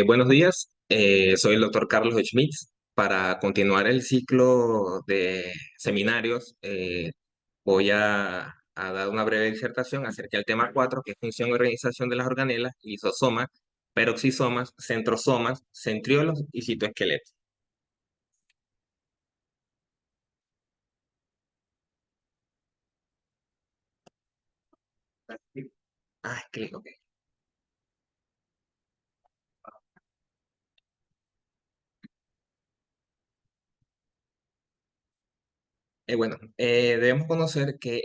Buenos días, soy el doctor Carlos Schmitz. Para continuar el ciclo de seminarios, voy a dar una breve disertación acerca del tema 4, que es función y organización de las organelas, lisosomas, peroxisomas, centrosomas, centriolos y citoesqueletos. Clic, ok. Debemos conocer que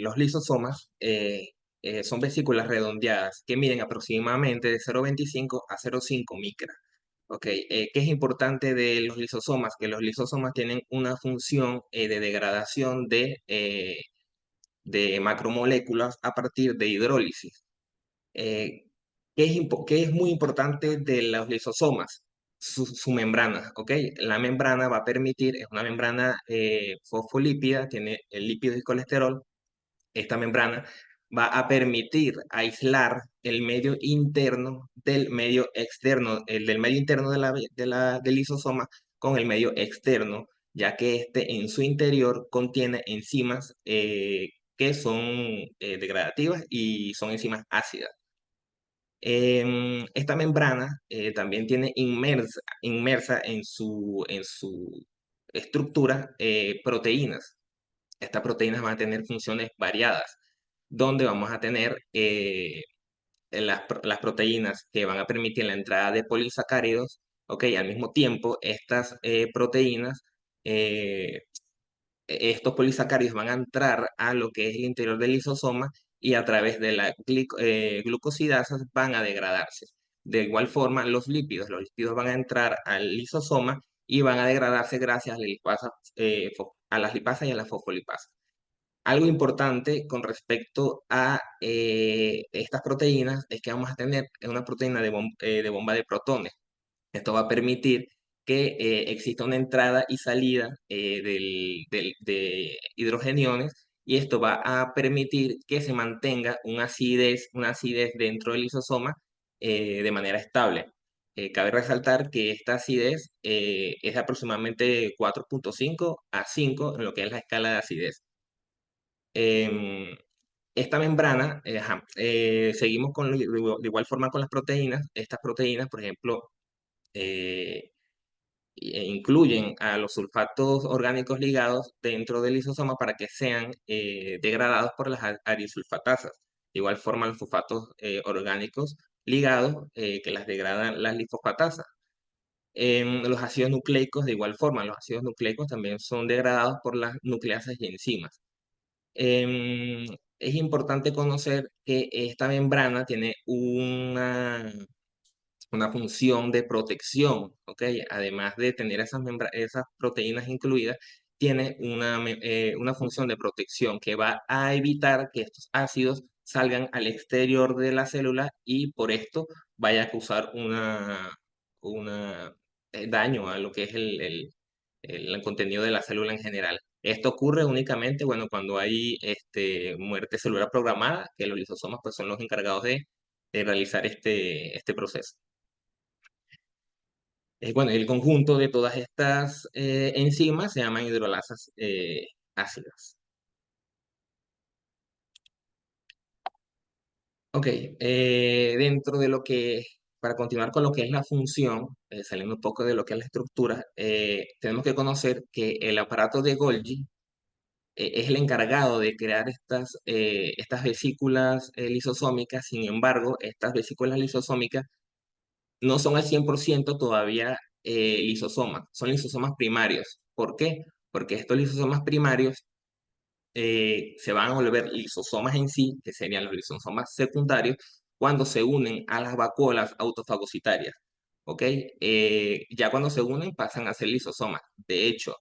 los lisosomas son vesículas redondeadas que miden aproximadamente de 0,25 a 0,5 micra. Ok, ¿qué es importante de los lisosomas? Que los lisosomas tienen una función de degradación de macromoléculas a partir de hidrólisis. Eh, ¿Qué es muy importante de los lisosomas? Su membrana, ¿ok? La membrana va a permitir, es una membrana fosfolípida, tiene el lípido y colesterol. Esta membrana va a permitir aislar el medio interno del medio externo, el del medio interno del lisosoma con el medio externo, ya que este en su interior contiene enzimas que son degradativas y son enzimas ácidas. Esta membrana también tiene inmersa en su estructura proteínas. Estas proteínas van a tener funciones variadas, donde vamos a tener las proteínas que van a permitir la entrada de polisacáridos, ¿ok? Al mismo tiempo, estas proteínas, eh, estos polisacáridos van a entrar a lo que es el interior del lisosoma y a través de la glucosidasas van a degradarse. De igual forma, los lípidos van a entrar al lisosoma y van a degradarse gracias a a las lipasas y a las fosfolipasas. Algo importante con respecto a estas proteínas es que vamos a tener una proteína de bomba de protones. Esto va a permitir que exista una entrada y salida de hidrogeniones, y esto va a permitir que se mantenga una acidez dentro del lisosoma de manera estable. Cabe resaltar que esta acidez es aproximadamente 4,5 a 5 en lo que es la escala de acidez. Em, Esta membrana, seguimos de igual forma con las proteínas. Estas proteínas, por ejemplo, eh, incluyen a los sulfatos orgánicos ligados dentro del lisosoma para que sean degradados por las arisulfatasas. De igual forma, los sulfatos orgánicos ligados que las degradan las lisofatasas. Los ácidos nucleicos, de igual forma, los ácidos nucleicos también son degradados por las nucleasas y enzimas. Em, es importante conocer que esta membrana tiene una función de protección, ¿ok? Además de tener esas proteínas incluidas, tiene una función de protección que va a evitar que estos ácidos salgan al exterior de la célula y por esto vaya a causar daño a lo que es el contenido de la célula en general. Esto ocurre únicamente, bueno, cuando hay muerte celular programada, que los lisosomas pues, son los encargados de realizar este proceso. Bueno, el conjunto de todas estas enzimas se llaman hidrolasas ácidas. Ok, dentro de para continuar con lo que es la función, saliendo un poco de lo que es la estructura, tenemos que conocer que el aparato de Golgi es el encargado de crear estas vesículas lisosómicas. Sin embargo, estas vesículas lisosómicas no son al 100% todavía lisosomas, son lisosomas primarios. ¿Por qué? Porque estos lisosomas primarios se van a volver lisosomas en sí, que serían los lisosomas secundarios, cuando se unen a las vacuolas autofagocitarias. ¿Ok? Ya cuando se unen pasan a ser lisosomas. De hecho,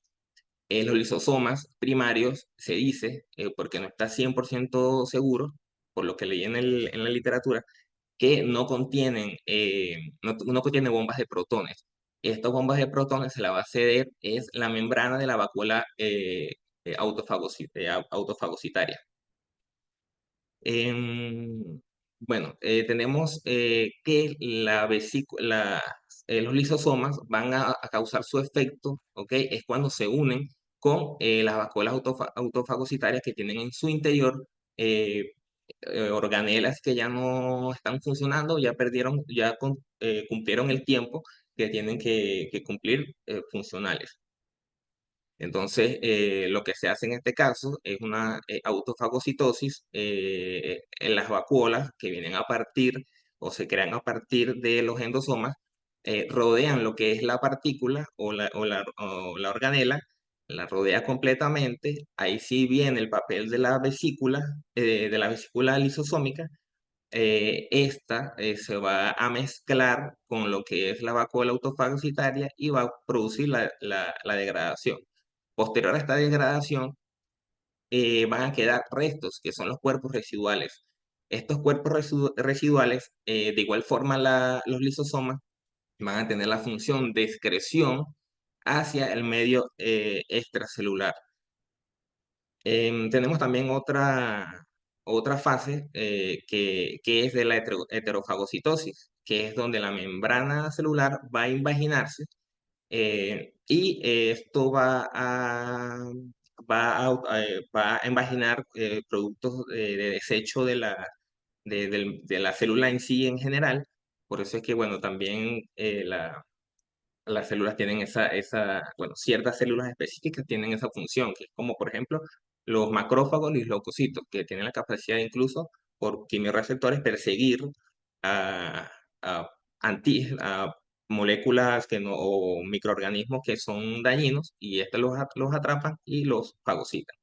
los lisosomas primarios se dice, porque no está 100% seguro, por lo que leí en la literatura, que no contienen bombas de protones. Estas bombas de protones se la va a ceder es la membrana de la vacuola autofagocitaria. Em, Bueno, tenemos que los lisosomas van a causar su efecto, ¿ok? Es cuando se unen con las vacuolas autofagocitarias que tienen en su interior eh, organelas que ya no están funcionando, ya perdieron, cumplieron el tiempo que tienen que cumplir funcionales. Entonces, lo que se hace en este caso es una autofagocitosis en las vacuolas que vienen a partir o se crean a partir de los endosomas, rodean lo que es la partícula o la organela, la rodea completamente. Ahí sí viene el papel de la vesícula lisosómica. Esta se va a mezclar con lo que es la vacuola autofagocitaria y va a producir la degradación. Posterior a esta degradación, van a quedar restos, que son los cuerpos residuales. Estos cuerpos residuales, de igual forma los lisosomas, van a tener la función de excreción hacia el medio extracelular. Tenemos también otra fase que es de la heterofagocitosis, que es donde la membrana celular va a invaginarse y esto va a imaginar productos de desecho de la célula en sí en general. Por eso es que, bueno, también las células tienen bueno, ciertas células específicas tienen esa función, que es como, por ejemplo, los macrófagos y los leucocitos, que tienen la capacidad incluso por quimiorreceptores perseguir a, a, a moléculas o microorganismos que son dañinos y estos los atrapan y los fagocitan.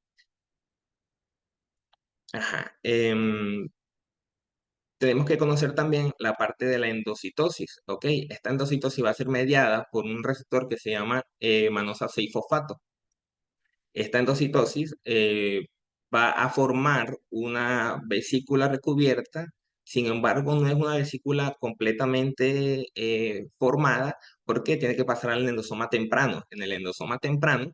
Ajá. Tenemos que conocer también la parte de la endocitosis, ¿ok? Esta endocitosis va a ser mediada por un receptor que se llama manosa 6-fosfato. Esta endocitosis va a formar una vesícula recubierta, sin embargo, no es una vesícula completamente formada porque tiene que pasar al endosoma temprano. En el endosoma temprano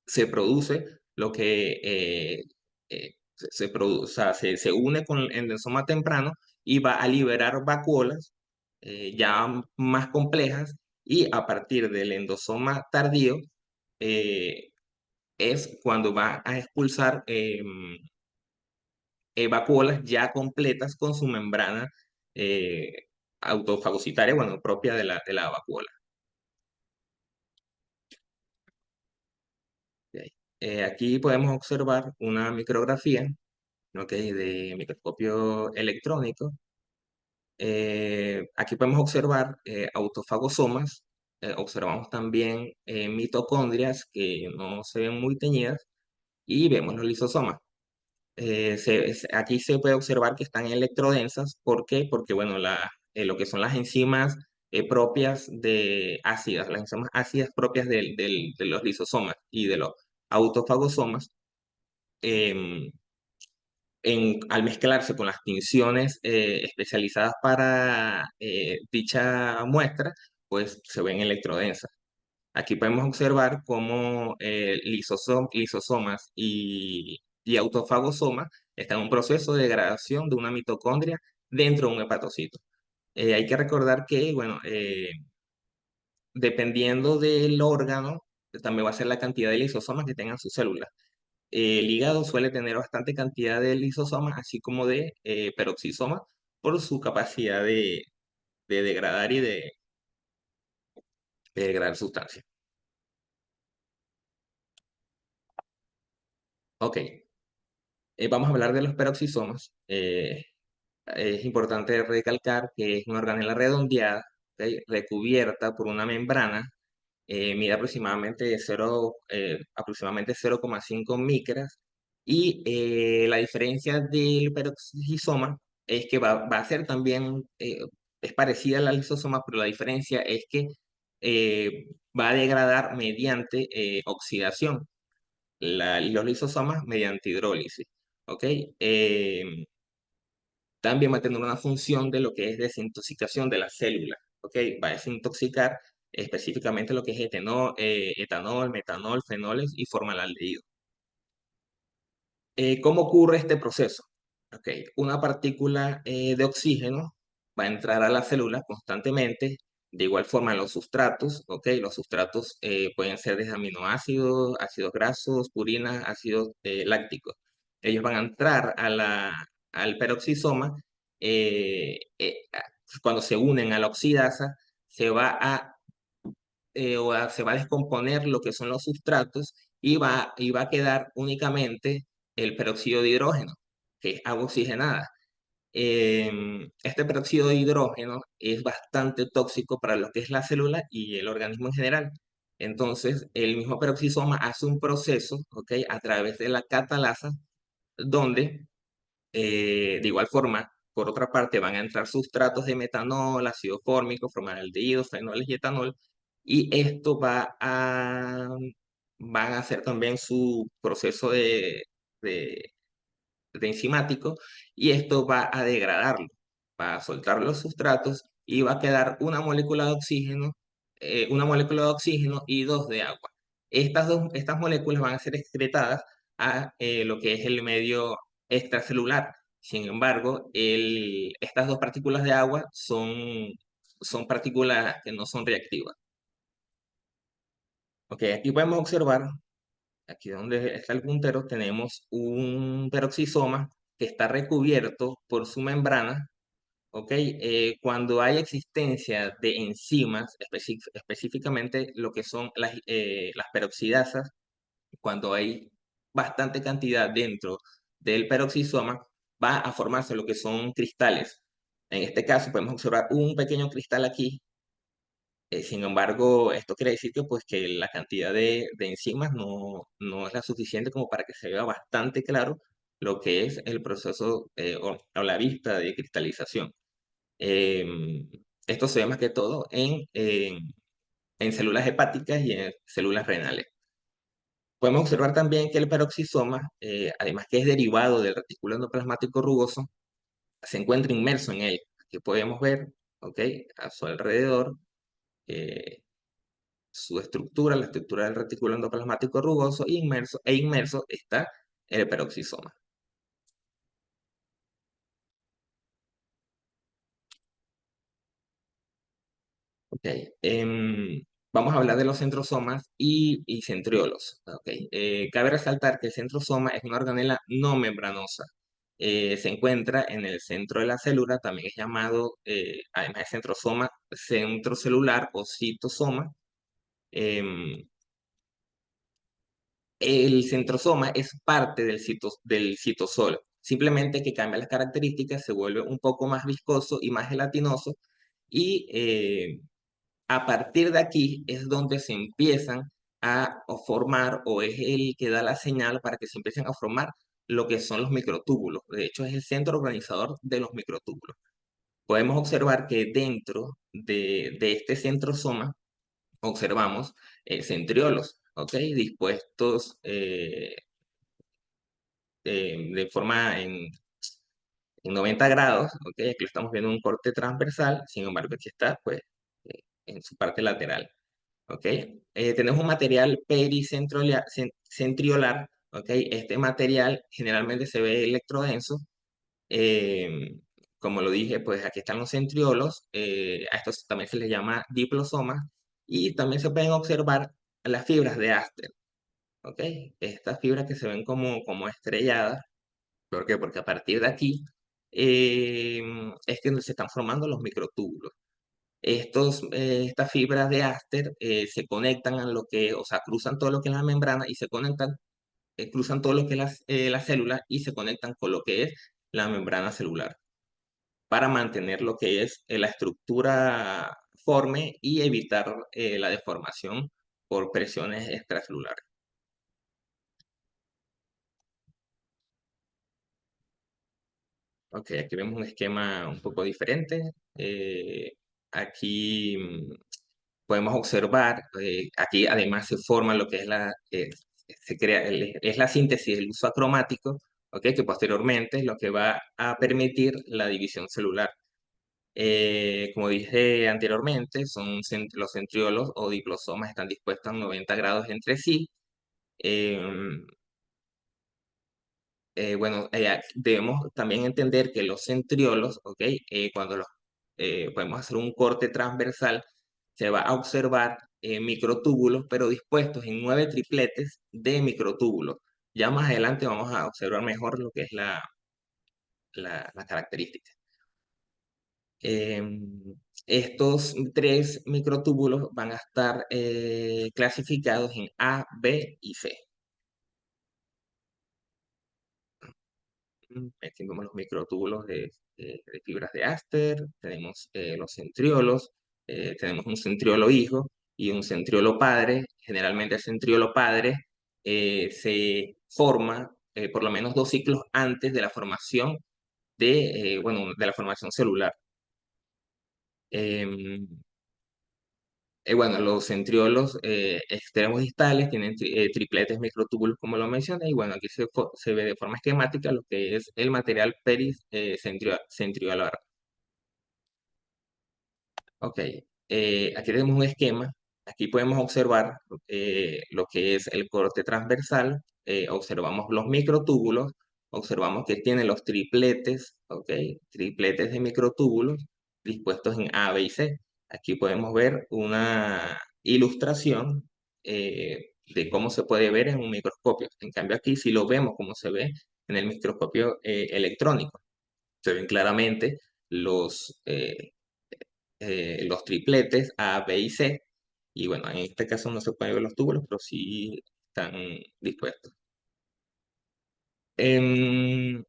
se produce lo que o sea, se une con el endosoma temprano y va a liberar vacuolas ya más complejas y a partir del endosoma tardío eh, es cuando va a expulsar vacuolas ya completas con su membrana eh, autofagocitaria, bueno, propia de la vacuola. Ok. Aquí podemos observar una micrografía, ¿ok? De microscopio electrónico. Aquí podemos observar autofagosomas, observamos también mitocondrias que no se ven muy teñidas y vemos los lisosomas. Aquí se puede observar que están electrodensas. ¿Por qué? Porque, bueno, lo que son las enzimas propias de ácidas, las enzimas ácidas propias de los lisosomas y de los autofagosomas, em, al mezclarse con las tinciones especializadas para dicha muestra, pues se ven electrodensas. Aquí podemos observar cómo lisosomas y autofagosomas están en un proceso de degradación de una mitocondria dentro de un hepatocito. Hay que recordar que, bueno, dependiendo del órgano, también va a ser la cantidad de lisosomas que tengan sus células. El hígado suele tener bastante cantidad de lisosomas, así como de peroxisomas, por su capacidad de degradar y de degradar sustancias. Ok, vamos a hablar de los peroxisomas. Es importante recalcar que es una organela redondeada, ¿ok? Recubierta por una membrana, mide aproximadamente 0,5 micras, y la diferencia del peroxisoma es que va a ser también, es parecida a la lisosoma, pero la diferencia es que va a degradar mediante oxidación, los lisosomas mediante hidrólisis. ¿Ok? También va a tener una función de lo que es desintoxicación de la célula, ¿ok? Va a desintoxicar específicamente lo que es etanol, metanol, fenoles y formaldehído. ¿Cómo ocurre este proceso? Ok, una partícula de oxígeno va a entrar a la célula constantemente. De igual forma, los sustratos, ok, los sustratos pueden ser desde aminoácidos, ácidos grasos, purinas, ácidos lácticos. Ellos van a entrar al peroxisoma. eh, eh, a- Cuando se unen a la oxidasa, se va se va a descomponer lo que son los sustratos y va a quedar únicamente el peróxido de hidrógeno, que es agua oxigenada. Este peróxido de hidrógeno es bastante tóxico para lo que es la célula y el organismo en general. Entonces, el mismo peroxisoma hace un proceso, ¿ok? A través de la catalasa, donde de igual forma, por otra parte, van a entrar sustratos de metanol, ácido fórmico, formaldehídos, fenoles y etanol, y esto van a hacer también su proceso de, de enzimático, y esto va a degradarlo, va a soltar los sustratos y va a quedar una molécula de oxígeno y dos de agua. Estas moléculas van a ser excretadas a lo que es el medio extracelular. Sin embargo, estas dos partículas de agua son partículas que no son reactivas. Ok, aquí podemos observar, aquí donde está el puntero, tenemos un peroxisoma que está recubierto por su membrana. Ok, cuando hay existencia de enzimas, específicamente lo que son las peroxidasas, cuando hay bastante cantidad dentro del peroxisoma, va a formarse lo que son cristales. En este caso podemos observar un pequeño cristal aquí. Sin embargo, esto quiere decir que, pues, que la cantidad de enzimas no es la suficiente como para que se vea bastante claro lo que es el proceso o la vista de cristalización. Em, Esto se ve más que todo en células hepáticas y en células renales. Podemos observar también que el peroxisoma, además que es derivado del retículo endoplasmático rugoso, se encuentra inmerso en él. Aquí podemos ver, ¿ok? A su alrededor, eh, su estructura, la estructura del retículo endoplasmático rugoso, inmerso está el peroxisoma. Ok, vamos a hablar de los centrosomas y centriolos. Ok, cabe resaltar que el centrosoma es una organela no membranosa. Se encuentra en el centro de la célula, también es llamado, además de centrosoma, centrocelular o citosoma. Em, el centrosoma es parte del citosol, simplemente que cambia las características, se vuelve un poco más viscoso y más gelatinoso, y a partir de aquí es donde se empiezan a formar, o es el que da la señal para que se empiecen a formar lo que son los microtúbulos. De hecho, es el centro organizador de los microtúbulos. Podemos observar que dentro de este centrosoma observamos centriolos, ¿ok? Dispuestos de forma en 90 grados, ¿ok? Aquí lo estamos viendo en un corte transversal, sin embargo, aquí está, pues, en su parte lateral. ¿Ok? Tenemos un material pericentriolar, ¿ok? Este material generalmente se ve electrodenso. eh, Como lo dije, pues aquí están los centriolos. A estos también se les llama diplosomas. Y también se pueden observar las fibras de Aster, ¿ok? Estas fibras que se ven como estrelladas. ¿Por qué? Porque a partir de aquí eh, es que se están formando los microtúbulos. Estas fibras de Aster se conectan a lo que, o sea, cruzan todo lo que es la membrana y se conectan, cruzan todo lo que es la célula y se conectan con lo que es la membrana celular para mantener lo que es la estructura forme y evitar la deformación por presiones extracelulares. Ok, aquí vemos un esquema un poco diferente. Aquí podemos observar, aquí además se forma lo que es se crea, es la síntesis del uso acromático, ¿ok? Que posteriormente es lo que va a permitir la división celular. Como dije anteriormente, los centriolos o diplosomas están dispuestos a 90 grados entre sí. Em, Bueno, debemos también entender que los centriolos, ¿ok? Cuando podemos hacer un corte transversal, se va a observar microtúbulos, pero dispuestos en 9 tripletes de microtúbulos. Ya más adelante vamos a observar mejor lo que es la característica. Estos 3 microtúbulos van a estar clasificados en A, B y C. Aquí vemos los microtúbulos de fibras de Aster, tenemos los centriolos, tenemos un centriolo hijo y un centriolo padre. Generalmente el centriolo padre se forma por lo menos 2 ciclos antes de la formación bueno, de la formación celular. Em, bueno, los centriolos extremos distales tienen tripletes microtúbulos, como lo mencioné, y bueno, aquí se ve de forma esquemática lo que es el material centriolar. Ok, aquí tenemos un esquema. Aquí podemos observar lo que es el corte transversal. Observamos los microtúbulos. Observamos que tiene los tripletes, ok, tripletes de microtúbulos dispuestos en A, B y C. Aquí podemos ver una ilustración de cómo se puede ver en un microscopio. En cambio, aquí sí lo vemos como se ve en el microscopio electrónico. Se ven claramente los tripletes A, B y C. Y bueno, en este caso no se pueden ver los túbulos, pero sí están dispuestos. Em,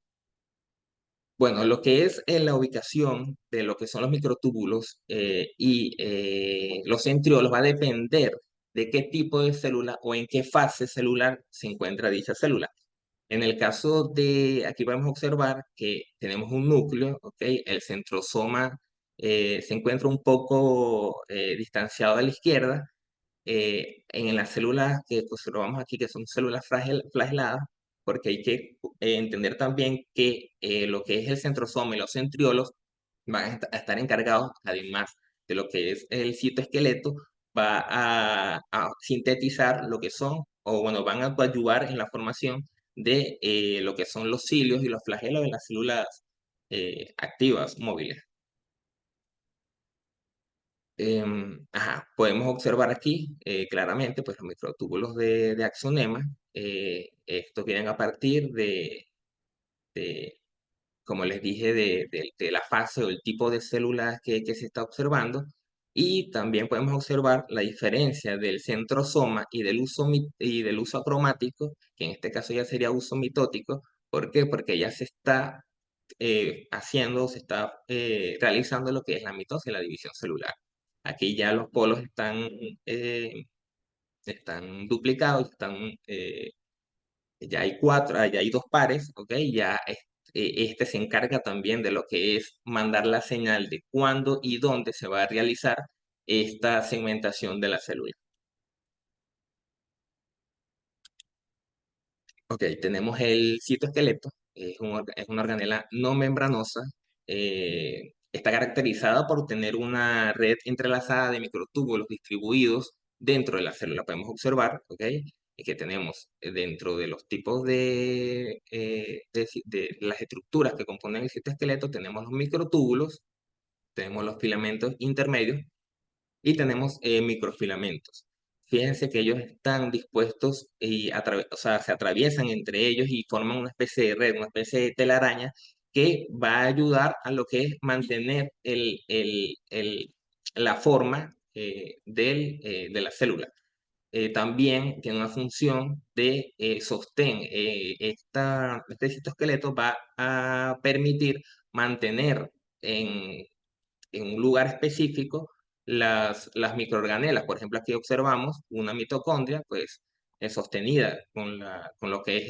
bueno, lo que es la ubicación de lo que son los microtúbulos y los centriolos va a depender de qué tipo de célula o en qué fase celular se encuentra dicha célula. En el caso de, aquí podemos observar que tenemos un núcleo, ¿ok? El centrosoma se encuentra un poco distanciado a la izquierda. En las células que observamos aquí, que son células flageladas, porque hay que entender también que lo que es el centrosoma y los centriolos van a estar encargados, además de lo que es el citoesqueleto, va a sintetizar lo que son, o bueno, van a ayudar en la formación de lo que son los cilios y los flagelos de las células activas, móviles. Ajá, podemos observar aquí claramente pues, los microtúbulos de axonema. Estos vienen a partir de, como les dije, de la fase o el tipo de células que se está observando. Y también podemos observar la diferencia del centrosoma y del uso acromático, que en este caso ya sería uso mitótico. ¿Por qué? Porque ya se está se está realizando lo que es la mitosis, la división celular. Aquí ya los polos están duplicados, ya hay cuatro, ya hay 2 pares, ¿ok? Este se encarga también de lo que es mandar la señal de cuándo y dónde se va a realizar esta segmentación de la célula. Ok, tenemos el citoesqueleto, es una organela no membranosa, está caracterizada por tener una red entrelazada de microtúbulos distribuidos dentro de la célula. Podemos observar, ok, que tenemos dentro de los tipos de las estructuras que componen el citoesqueleto, tenemos los microtúbulos, tenemos los filamentos intermedios y tenemos microfilamentos. Fíjense que ellos están dispuestos o sea, se atraviesan entre ellos y forman una especie de red, una especie de telaraña que va a ayudar a lo que es mantener la forma de la célula. También tiene una función de sostén. Este citoesqueleto va a permitir mantener en en un lugar específico las microorganelas. Por ejemplo, aquí observamos una mitocondria, pues, sostenida con lo que es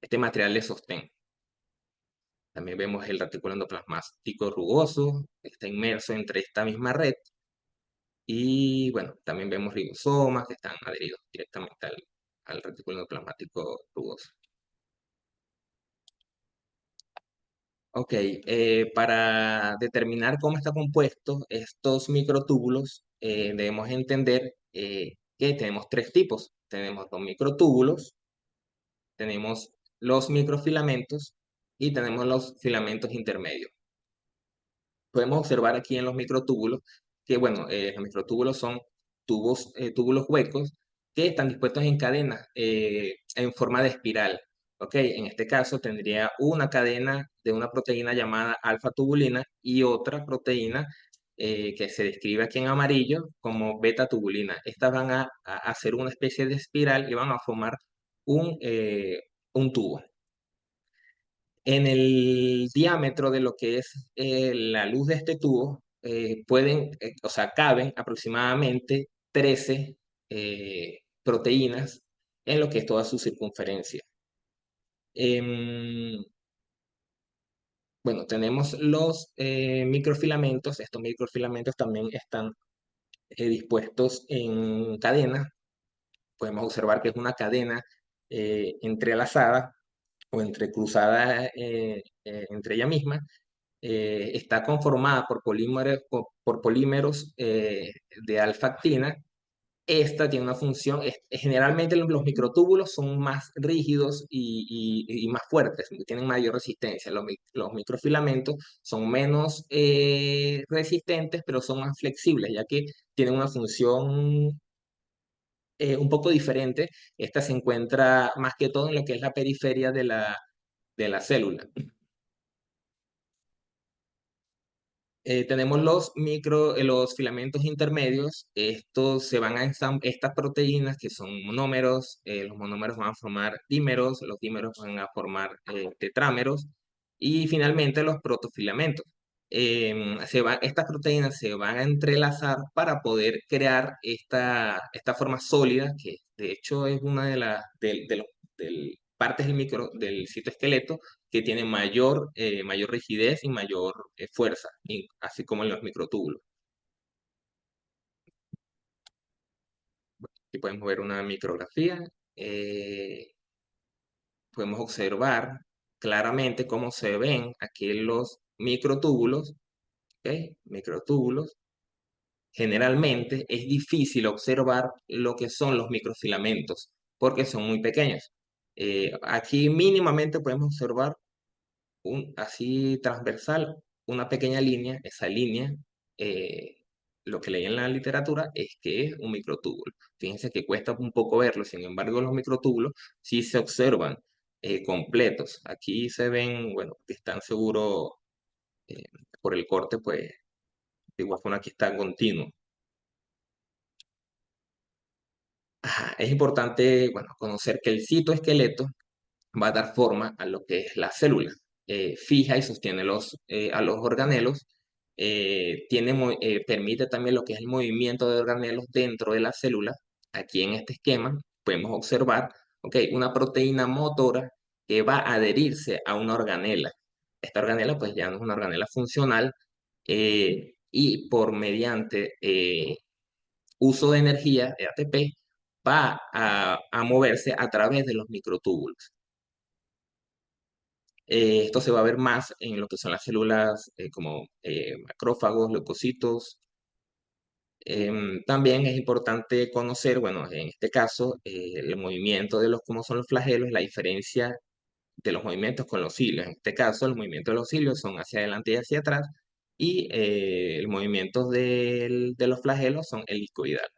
este material de sostén. También vemos el retículo endoplasmático rugoso, está inmerso entre esta misma red. Y bueno, también vemos ribosomas que están adheridos directamente al retículo endoplasmático rugoso. Ok, para determinar cómo está compuesto estos microtúbulos, debemos entender que tenemos 3 tipos. Tenemos los microtúbulos, tenemos los microfilamentos y tenemos los filamentos intermedios. Podemos observar aquí en los microtúbulos que, bueno, los microtúbulos son túbulos huecos que están dispuestos en cadenas en forma de espiral. ¿Ok? En este caso tendría una cadena de una proteína llamada alfa-tubulina y otra proteína que se describe aquí en amarillo como beta-tubulina. Estas van a hacer una especie de espiral y van a formar un tubo. En el diámetro de lo que es la luz de este tubo, o sea, caben aproximadamente 13 proteínas en lo que es toda su circunferencia. Em, bueno, tenemos los microfilamentos. Estos microfilamentos también están dispuestos en cadenas. Podemos observar que es una cadena entrelazada o entrecruzada entre ella misma. Está conformada por polímeros de alfa-actina. Esta tiene una función, generalmente los microtúbulos son más rígidos y más fuertes, tienen mayor resistencia. Los microfilamentos son menos resistentes, pero son más flexibles, ya que tienen una función un poco diferente. Esta se encuentra más que todo en lo que es la periferia de la célula. Tenemos los filamentos intermedios. Estas proteínas que son monómeros, los monómeros van a formar dímeros, los dímeros van a formar tetrámeros y finalmente los protofilamentos. Estas proteínas se van a entrelazar para poder crear esta forma sólida, que de hecho es una de las partes del citoesqueleto que tiene mayor rigidez y mayor fuerza, así como en los microtúbulos. Aquí podemos ver una micrografía. eh, Podemos observar claramente cómo se ven aquí los microtúbulos. ¿Ok? Microtúbulos. Generalmente es difícil observar lo que son los microfilamentos porque son muy pequeños. Aquí mínimamente podemos observar así transversal, una pequeña línea. Esa línea, eh, lo que leí en la literatura es que es un microtúbulo. Fíjense que cuesta un poco verlo, sin embargo los microtúbulos sí se observan completos. Aquí se ven, bueno, que están seguros eh, por el corte, pues de igual forma aquí está continuo. Ajá, es importante, bueno, conocer que el citoesqueleto va a dar forma a lo que es la célula. Fija y sostiene a los organelos. Permite también lo que es el movimiento de organelos dentro de la célula. Aquí en este esquema podemos observar, ok, una proteína motora que va a adherirse a una organela. Esta organela pues ya no es una organela funcional y mediante uso de energía, de ATP, va a moverse a través de los microtúbulos. Esto se va a ver más en lo que son las células como macrófagos, leucocitos. También es importante conocer, bueno, en este caso, el movimiento cómo son los flagelos, la diferencia de los movimientos con los cilios. En este caso, los movimientos de los cilios son hacia adelante y hacia atrás, y los movimientos de los flagelos son helicoidales.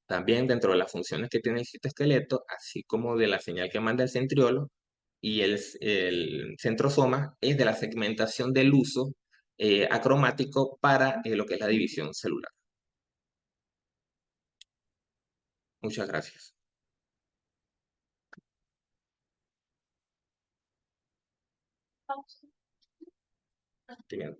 También dentro de las funciones que tiene el citoesqueleto, así como de la señal que manda el centriolo y el centrosoma, es de la segmentación del uso acromático para lo que es la división celular. Muchas gracias. Estoy bien.